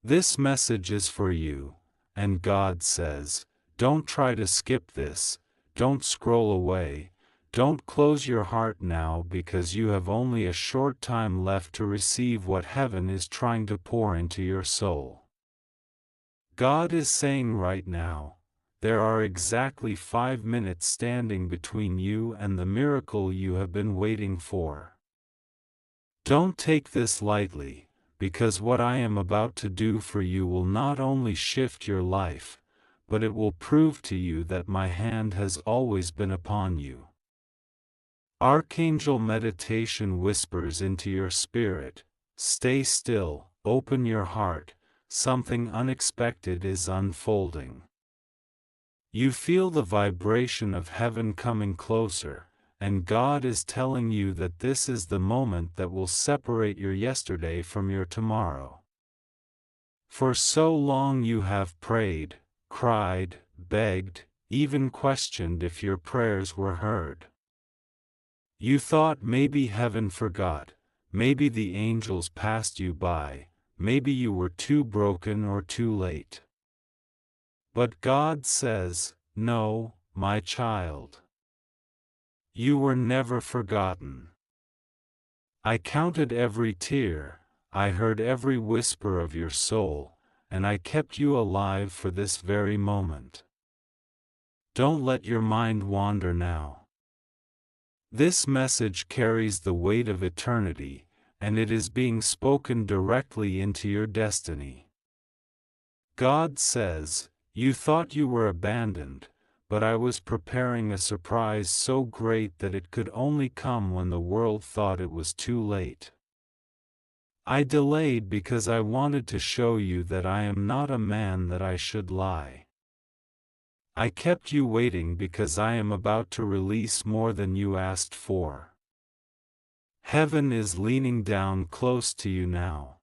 This message is for you, and God says, don't try to skip this, don't scroll away, don't close your heart now because you have only a short time left to receive what heaven is trying to pour into your soul. God is saying right now, there are exactly 5 minutes standing between you and the miracle you have been waiting for. Don't take this lightly, because what I am about to do for you will not only shift your life, but it will prove to you that my hand has always been upon you. Archangel meditation whispers into your spirit, stay still, open your heart, something unexpected is unfolding. You feel the vibration of heaven coming closer, and God is telling you that this is the moment that will separate your yesterday from your tomorrow. For so long you have prayed, cried, begged, even questioned if your prayers were heard. You thought maybe heaven forgot, maybe the angels passed you by, maybe you were too broken or too late. But God says, no, my child. You were never forgotten. I counted every tear, I heard every whisper of your soul, and I kept you alive for this very moment. Don't let your mind wander now. This message carries the weight of eternity, and it is being spoken directly into your destiny. God says, you thought you were abandoned, but I was preparing a surprise so great that it could only come when the world thought it was too late. I delayed because I wanted to show you that I am not a man that I should lie. I kept you waiting because I am about to release more than you asked for. Heaven is leaning down close to you now.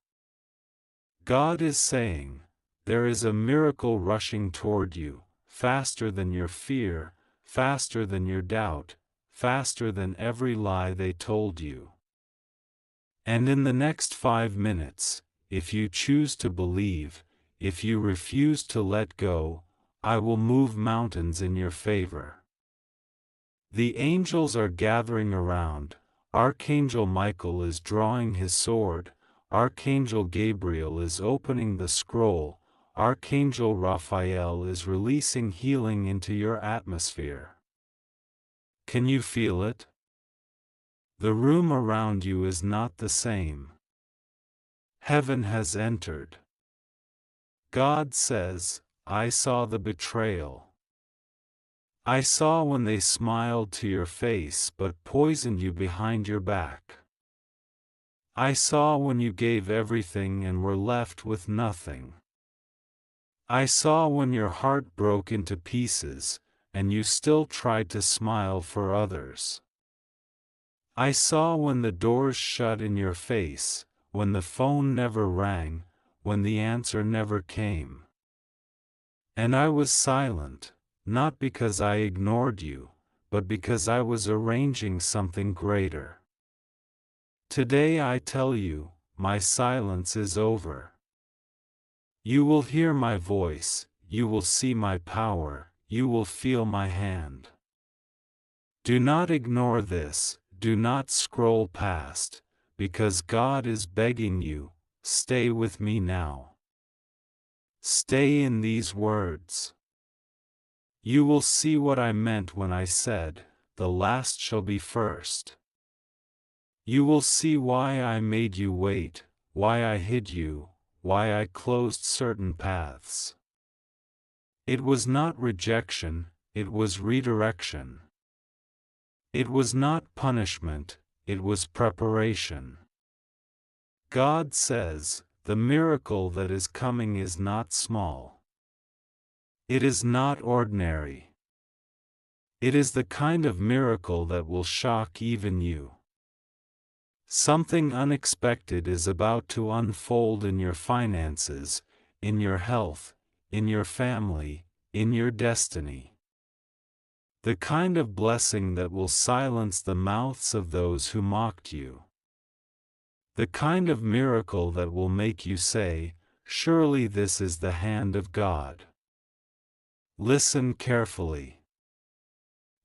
God is saying, there is a miracle rushing toward you, faster than your fear, faster than your doubt, faster than every lie they told you. And in the next 5 minutes, if you choose to believe, if you refuse to let go, I will move mountains in your favor. The angels are gathering around, Archangel Michael is drawing his sword, Archangel Gabriel is opening the scroll, Archangel Raphael is releasing healing into your atmosphere. Can you feel it? The room around you is not the same. Heaven has entered. God says, I saw the betrayal. I saw when they smiled to your face but poisoned you behind your back. I saw when you gave everything and were left with nothing. I saw when your heart broke into pieces, and you still tried to smile for others. I saw when the doors shut in your face, when the phone never rang, when the answer never came. And I was silent, not because I ignored you, but because I was arranging something greater. Today I tell you, my silence is over. You will hear my voice, you will see my power, you will feel my hand. Do not ignore this, do not scroll past, because God is begging you, stay with me now. Stay in these words. You will see what I meant when I said, the last shall be first. You will see why I made you wait, why I hid you, why I closed certain paths. It was not rejection, it was redirection. It was not punishment, it was preparation. God says, the miracle that is coming is not small. It is not ordinary. It is the kind of miracle that will shock even you. Something unexpected is about to unfold in your finances, in your health, in your family, in your destiny. The kind of blessing that will silence the mouths of those who mocked you. The kind of miracle that will make you say, Surely this is the hand of God. Listen carefully.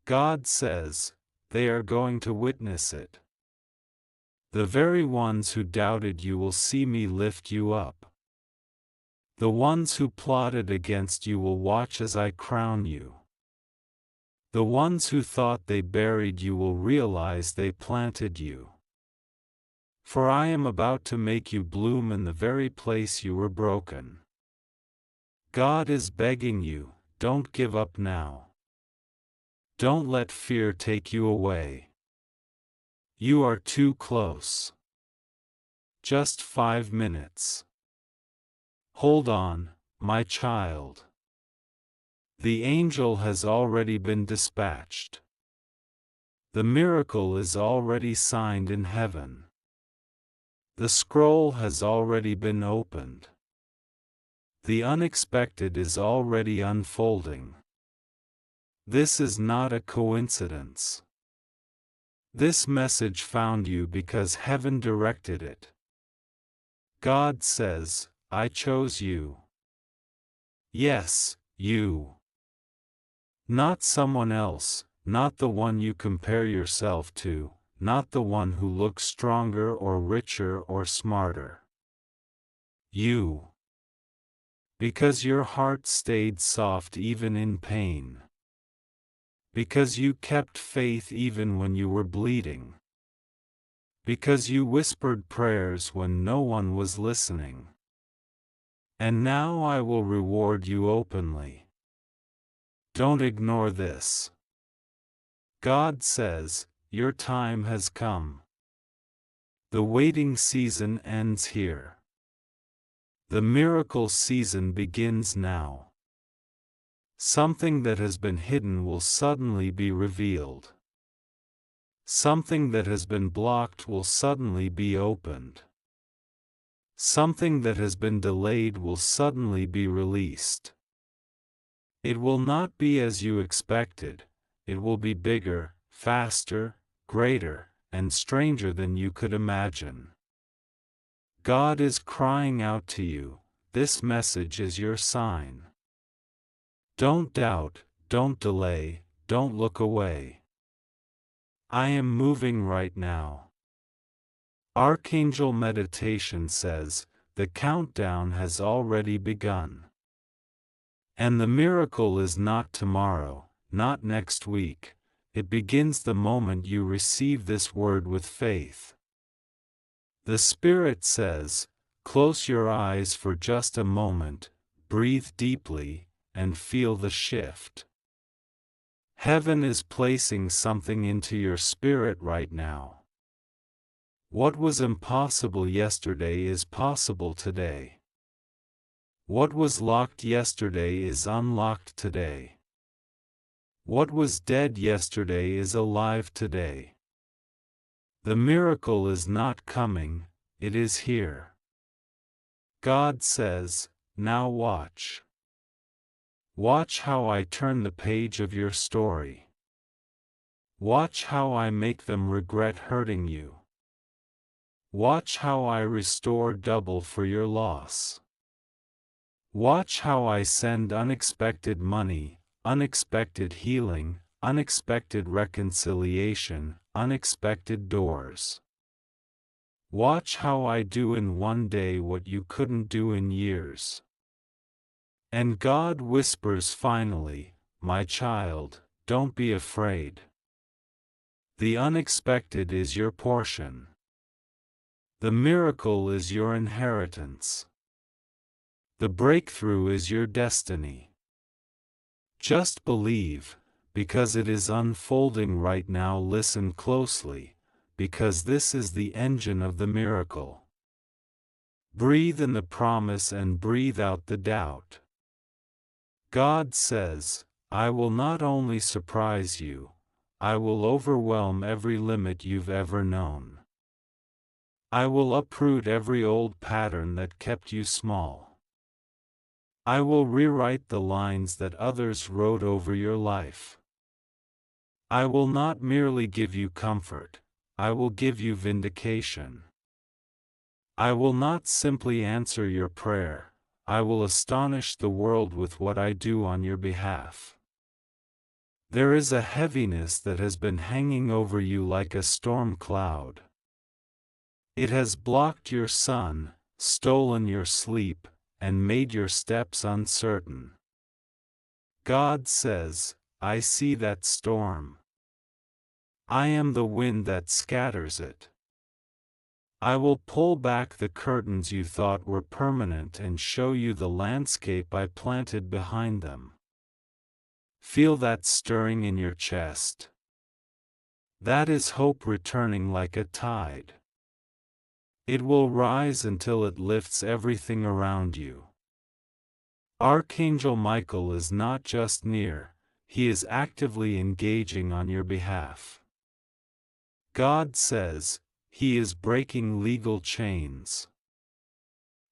God says, they are going to witness it. The very ones who doubted you will see me lift you up. The ones who plotted against you will watch as I crown you. The ones who thought they buried you will realize they planted you. For I am about to make you bloom in the very place you were broken. God is begging you, don't give up now. Don't let fear take you away. You are too close. Just 5 minutes. Hold on, my child. The angel has already been dispatched. The miracle is already signed in heaven. The scroll has already been opened. The unexpected is already unfolding. This is not a coincidence. This message found you because heaven directed it. God says, I chose you. Yes, you. Not someone else, not the one you compare yourself to, not the one who looks stronger or richer or smarter. You. Because your heart stayed soft even in pain. Because you kept faith even when you were bleeding. Because you whispered prayers when no one was listening. And now I will reward you openly. Don't ignore this. God says, your time has come. The waiting season ends here. The miracle season begins now. Something that has been hidden will suddenly be revealed. Something that has been blocked will suddenly be opened. Something that has been delayed will suddenly be released. It will not be as you expected, it will be bigger, faster, greater, and stranger than you could imagine. God is crying out to you, this message is your sign. Don't doubt, don't delay, don't look away. I am moving right now. Archangel meditation says, the countdown has already begun. And the miracle is not tomorrow, not next week, it begins the moment you receive this word with faith. The Spirit says, close your eyes for just a moment, breathe deeply, and feel the shift. Heaven is placing something into your spirit right now. What was impossible yesterday is possible today. What was locked yesterday is unlocked today. What was dead yesterday is alive today. The miracle is not coming, it is here. God says, now watch. Watch how I turn the page of your story. Watch how I make them regret hurting you. Watch how I restore double for your loss. Watch how I send unexpected money, unexpected healing, unexpected reconciliation, unexpected doors. Watch how I do in one day what you couldn't do in years. And God whispers finally, my child, don't be afraid. The unexpected is your portion. The miracle is your inheritance. The breakthrough is your destiny. Just believe, because it is unfolding right now. Listen closely, because this is the engine of the miracle. Breathe in the promise and breathe out the doubt. God says, I will not only surprise you, I will overwhelm every limit you've ever known. I will uproot every old pattern that kept you small. I will rewrite the lines that others wrote over your life. I will not merely give you comfort, I will give you vindication. I will not simply answer your prayer, I will astonish the world with what I do on your behalf. There is a heaviness that has been hanging over you like a storm cloud. It has blocked your sun, stolen your sleep, and made your steps uncertain. God says, I see that storm. I am the wind that scatters it. I will pull back the curtains you thought were permanent and show you the landscape I planted behind them. Feel that stirring in your chest. That is hope returning like a tide. It will rise until it lifts everything around you. Archangel Michael is not just near, he is actively engaging on your behalf. God says, he is breaking legal chains.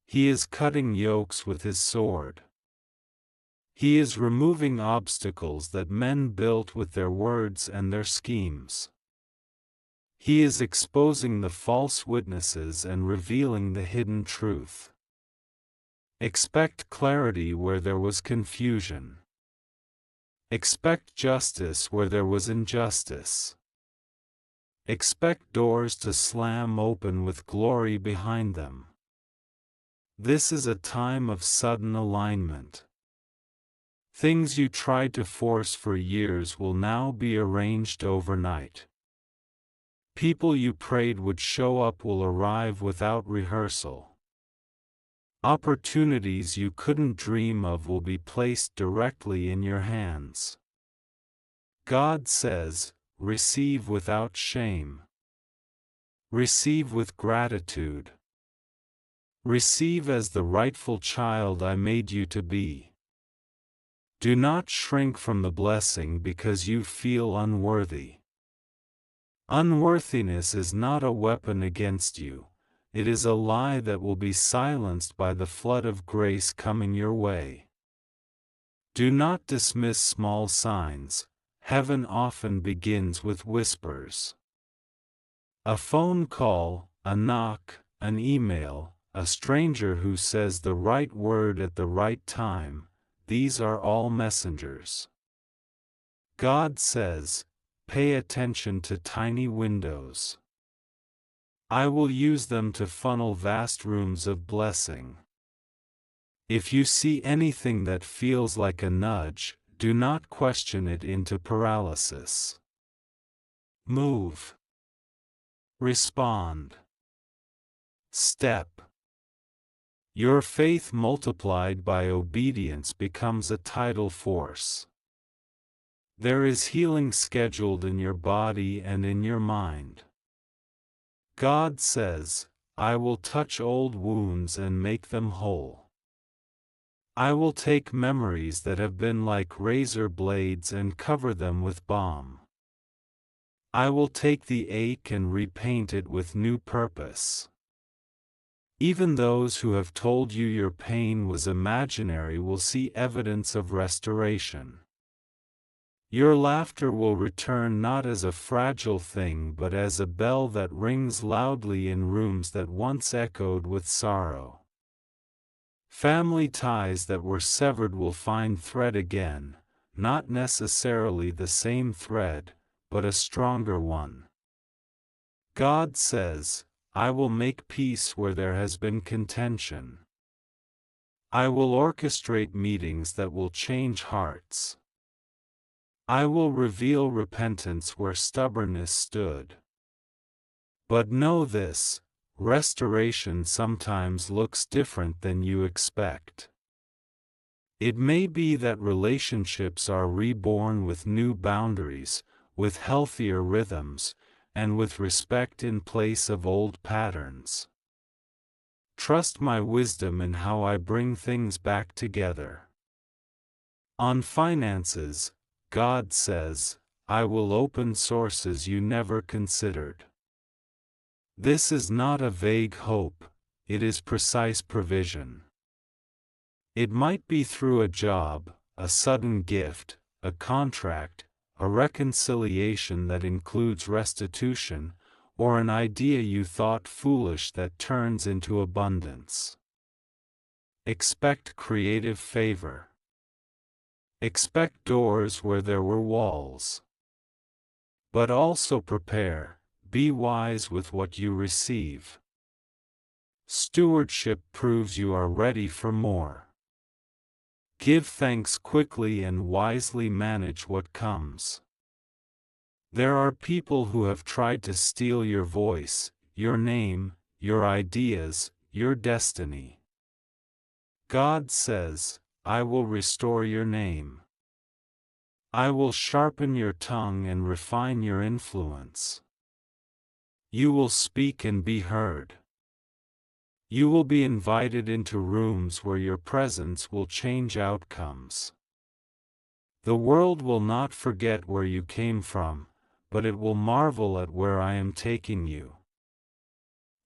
He is cutting yokes with his sword. He is removing obstacles that men built with their words and their schemes. He is exposing the false witnesses and revealing the hidden truth. Expect clarity where there was confusion. Expect justice where there was injustice. Expect doors to slam open with glory behind them. This is a time of sudden alignment. Things you tried to force for years will now be arranged overnight. People you prayed would show up will arrive without rehearsal. Opportunities you couldn't dream of will be placed directly in your hands. God says, receive without shame. Receive with gratitude. Receive as the rightful child I made you to be. Do not shrink from the blessing because you feel unworthy. Unworthiness is not a weapon against you, it is a lie that will be silenced by the flood of grace coming your way. Do not dismiss small signs, heaven often begins with whispers. A phone call, a knock, an email, a stranger who says the right word at the right time, these are all messengers. God says, pay attention to tiny windows. I will use them to funnel vast rooms of blessing. If you see anything that feels like a nudge, do not question it into paralysis. Move. Respond. Step. Your faith multiplied by obedience becomes a tidal force. There is healing scheduled in your body and in your mind. God says, I will touch old wounds and make them whole. I will take memories that have been like razor blades and cover them with balm. I will take the ache and repaint it with new purpose. Even those who have told you your pain was imaginary will see evidence of restoration. Your laughter will return not as a fragile thing but as a bell that rings loudly in rooms that once echoed with sorrow. Family ties that were severed will find thread again, not necessarily the same thread, but a stronger one. God says, I will make peace where there has been contention. I will orchestrate meetings that will change hearts. I will reveal repentance where stubbornness stood. But know this, restoration sometimes looks different than you expect. It may be that relationships are reborn with new boundaries, with healthier rhythms, and with respect in place of old patterns. Trust my wisdom in how I bring things back together. On finances, God says, I will open sources you never considered. This is not a vague hope, it is precise provision. It might be through a job, a sudden gift, a contract, a reconciliation that includes restitution, or an idea you thought foolish that turns into abundance. Expect creative favor. Expect doors where there were walls. But also prepare, be wise with what you receive. Stewardship proves you are ready for more. Give thanks quickly and wisely manage what comes. There are people who have tried to steal your voice, your name, your ideas, your destiny. God says, I will restore your name. I will sharpen your tongue and refine your influence. You will speak and be heard. You will be invited into rooms where your presence will change outcomes. The world will not forget where you came from, but it will marvel at where I am taking you.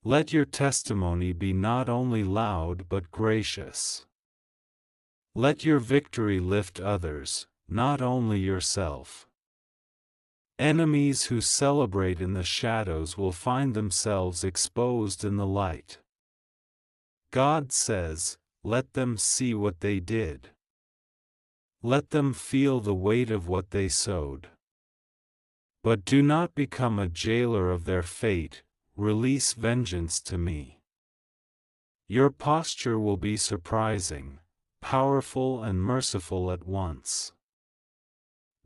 Let your testimony be not only loud but gracious. Let your victory lift others, not only yourself. Enemies who celebrate in the shadows will find themselves exposed in the light. God says, let them see what they did. Let them feel the weight of what they sowed. But do not become a jailer of their fate, release vengeance to me. Your posture will be surprising, powerful and merciful at once.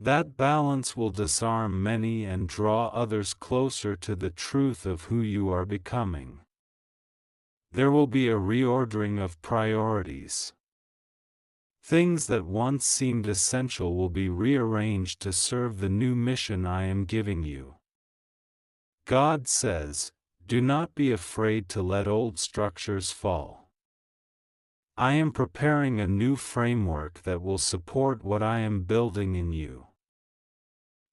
That balance will disarm many and draw others closer to the truth of who you are becoming. There will be a reordering of priorities. Things that once seemed essential will be rearranged to serve the new mission I am giving you. God says, do not be afraid to let old structures fall. I am preparing a new framework that will support what I am building in you.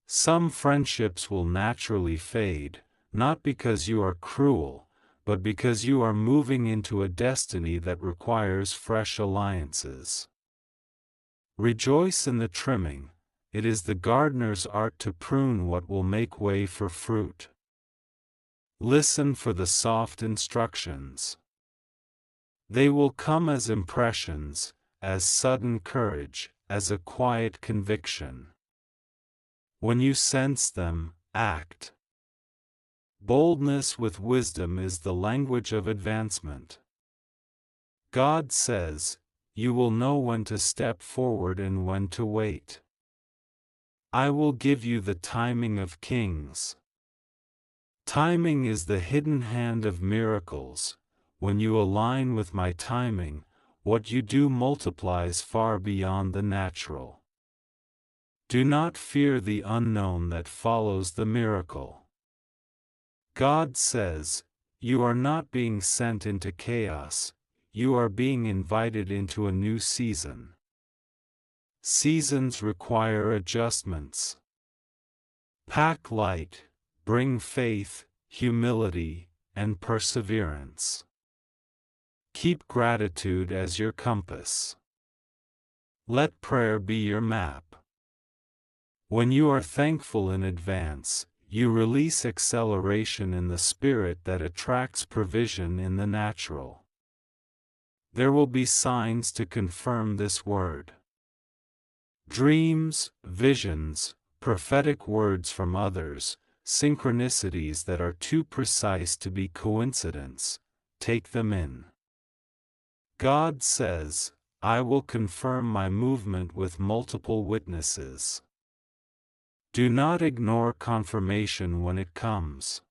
Some friendships will naturally fade, not because you are cruel, but because you are moving into a destiny that requires fresh alliances. Rejoice in the trimming, it is the gardener's art to prune what will make way for fruit. Listen for the soft instructions. They will come as impressions, as sudden courage, as a quiet conviction. When you sense them, act. Boldness with wisdom is the language of advancement. God says, you will know when to step forward and when to wait. I will give you the timing of kings. Timing is the hidden hand of miracles. When you align with my timing, what you do multiplies far beyond the natural. Do not fear the unknown that follows the miracle. God says, you are not being sent into chaos, you are being invited into a new season. Seasons require adjustments. Pack light, bring faith, humility, and perseverance. Keep gratitude as your compass. Let prayer be your map. When you are thankful in advance, you release acceleration in the spirit that attracts provision in the natural. There will be signs to confirm this word. Dreams, visions, prophetic words from others, synchronicities that are too precise to be coincidence, take them in. God says, I will confirm my movement with multiple witnesses. Do not ignore confirmation when it comes.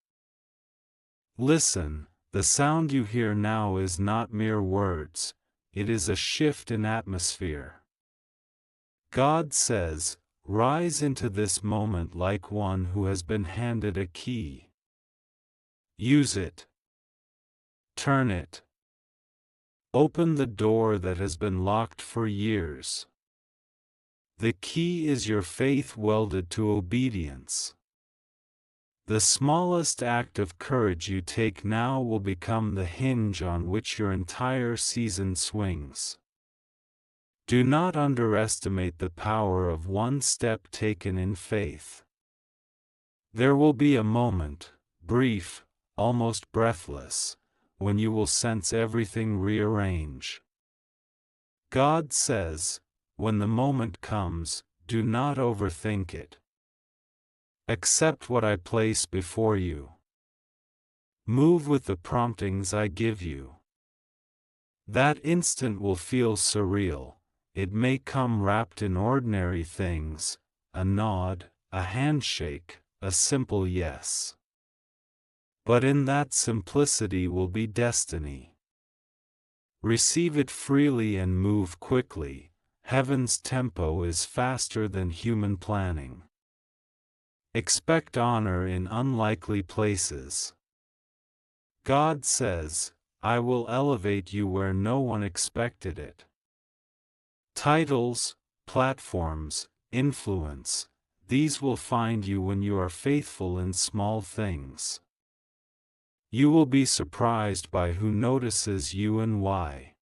Listen, the sound you hear now is not mere words, it is a shift in atmosphere. God says, rise into this moment like one who has been handed a key. Use it. Turn it. Open the door that has been locked for years. The key is your faith welded to obedience. The smallest act of courage you take now will become the hinge on which your entire season swings. Do not underestimate the power of one step taken in faith. There will be a moment, brief, almost breathless, when you will sense everything rearrange. God says, when the moment comes, do not overthink it. Accept what I place before you. Move with the promptings I give you. That instant will feel surreal. It may come wrapped in ordinary things, a nod, a handshake, a simple yes. But in that simplicity will be destiny. Receive it freely and move quickly. Heaven's tempo is faster than human planning. Expect honor in unlikely places. God says, I will elevate you where no one expected it. Titles, platforms, influence, these will find you when you are faithful in small things. You will be surprised by who notices you and why.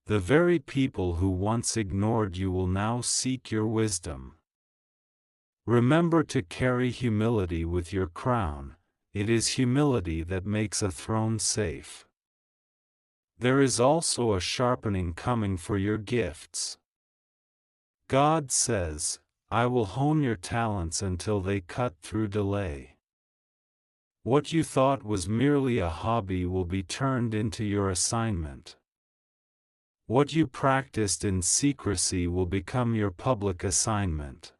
The very people who once ignored you will now seek your wisdom. Remember to carry humility with your crown. It is humility that makes a throne safe. There is also a sharpening coming for your gifts. God says, I will hone your talents until they cut through delay. What you thought was merely a hobby will be turned into your assignment. What you practiced in secrecy will become your public assignment.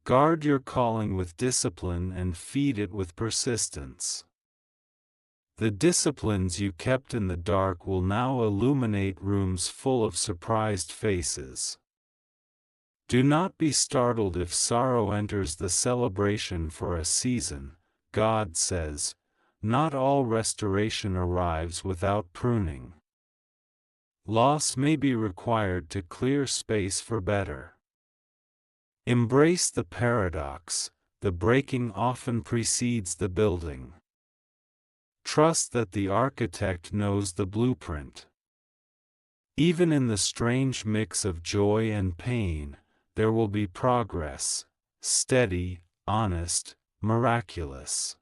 Guard your calling with discipline and feed it with persistence. The disciplines you kept in the dark will now illuminate rooms full of surprised faces. Do not be startled if sorrow enters the celebration for a season. God says, not all restoration arrives without pruning. Loss may be required to clear space for better. Embrace the paradox, the breaking often precedes the building. Trust that the architect knows the blueprint. Even in the strange mix of joy and pain, there will be progress, steady, honest, miraculous.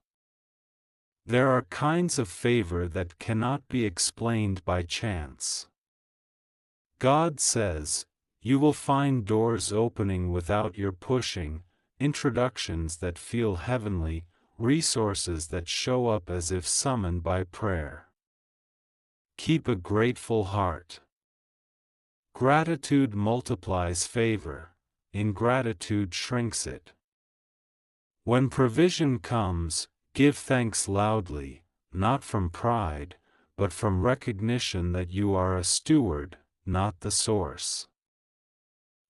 There are kinds of favor that cannot be explained by chance. God says, you will find doors opening without your pushing, introductions that feel heavenly, resources that show up as if summoned by prayer. Keep a grateful heart. Gratitude multiplies favor, ingratitude shrinks it. When provision comes, give thanks loudly, not from pride, but from recognition that you are a steward, not the source.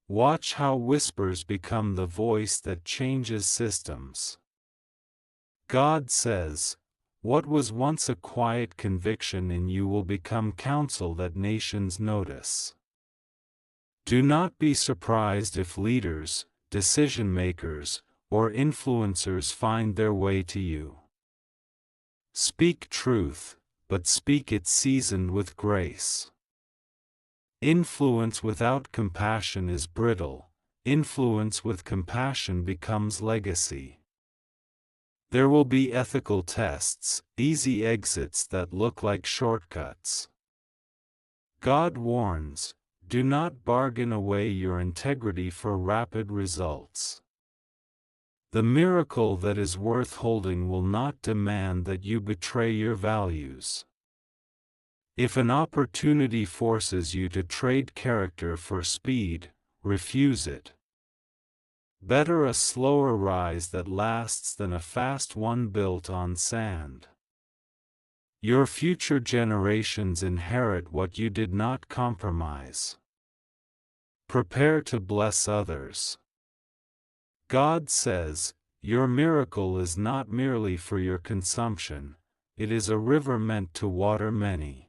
Watch how whispers become the voice that changes systems. God says, what was once a quiet conviction in you will become counsel that nations notice. Do not be surprised if leaders, decision-makers, or influencers find their way to you. Speak truth, but speak it seasoned with grace. Influence without compassion is brittle. Influence with compassion becomes legacy. There will be ethical tests, easy exits that look like shortcuts. God warns, do not bargain away your integrity for rapid results. The miracle that is worth holding will not demand that you betray your values. If an opportunity forces you to trade character for speed, refuse it. Better a slower rise that lasts than a fast one built on sand. Your future generations inherit what you did not compromise. Prepare to bless others. God says, your miracle is not merely for your consumption, it is a river meant to water many.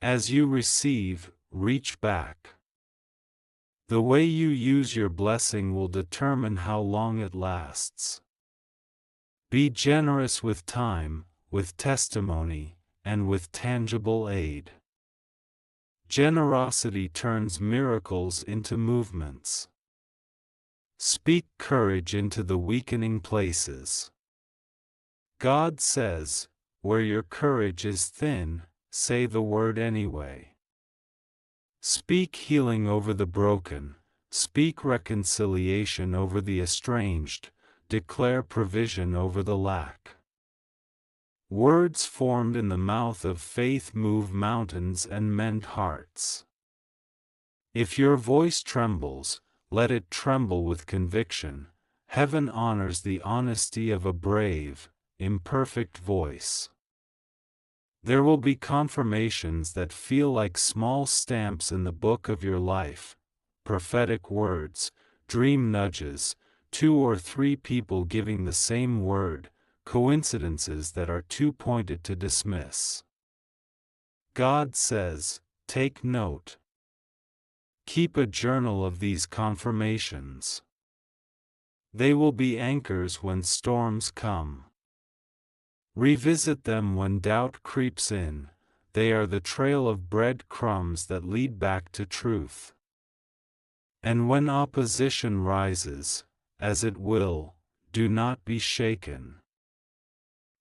As you receive, reach back. The way you use your blessing will determine how long it lasts. Be generous with time, with testimony, and with tangible aid. Generosity turns miracles into movements. Speak courage into the weakening places. God says, where your courage is thin, say the word anyway. Speak healing over the broken, speak reconciliation over the estranged, declare provision over the lack. Words formed in the mouth of faith move mountains and mend hearts. If your voice trembles, let it tremble with conviction. Heaven honors the honesty of a brave, imperfect voice. There will be confirmations that feel like small stamps in the book of your life, prophetic words, dream nudges, 2 or 3 people giving the same word, coincidences that are too pointed to dismiss. God says, take note. Keep a journal of these confirmations. They will be anchors when storms come. Revisit them when doubt creeps in. They are the trail of breadcrumbs that lead back to truth. And when opposition rises, as it will, do not be shaken.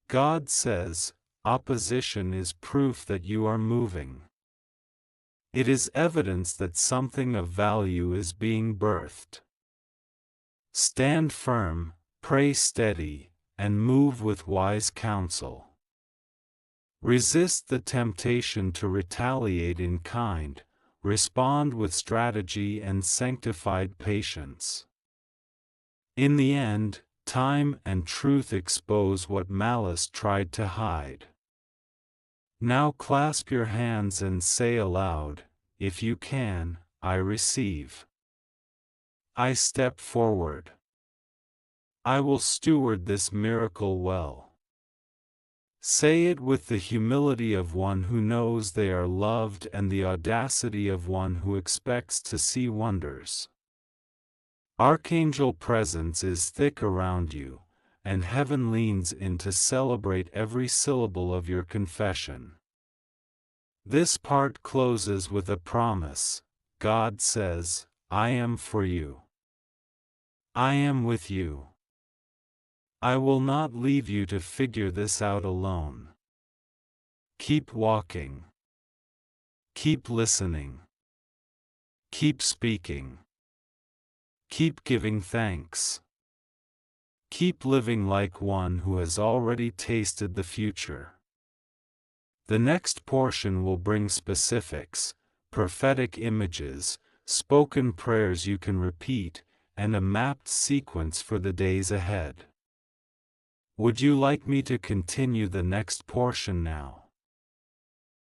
God says, opposition is proof that you are moving. It is evidence that something of value is being birthed. Stand firm, pray steady, and move with wise counsel. Resist the temptation to retaliate in kind, respond with strategy and sanctified patience. In the end, time and truth expose what malice tried to hide. Now clasp your hands and say aloud, if you can, I receive. I step forward. I will steward this miracle well. Say it with the humility of one who knows they are loved and the audacity of one who expects to see wonders. Archangel presence is thick around you, and heaven leans in to celebrate every syllable of your confession. This part closes with a promise. God says, I am for you. I am with you. I will not leave you to figure this out alone. Keep walking. Keep listening. Keep speaking. Keep giving thanks. Keep living like one who has already tasted the future. The next portion will bring specifics, prophetic images, spoken prayers you can repeat, and a mapped sequence for the days ahead. Would you like me to continue the next portion now?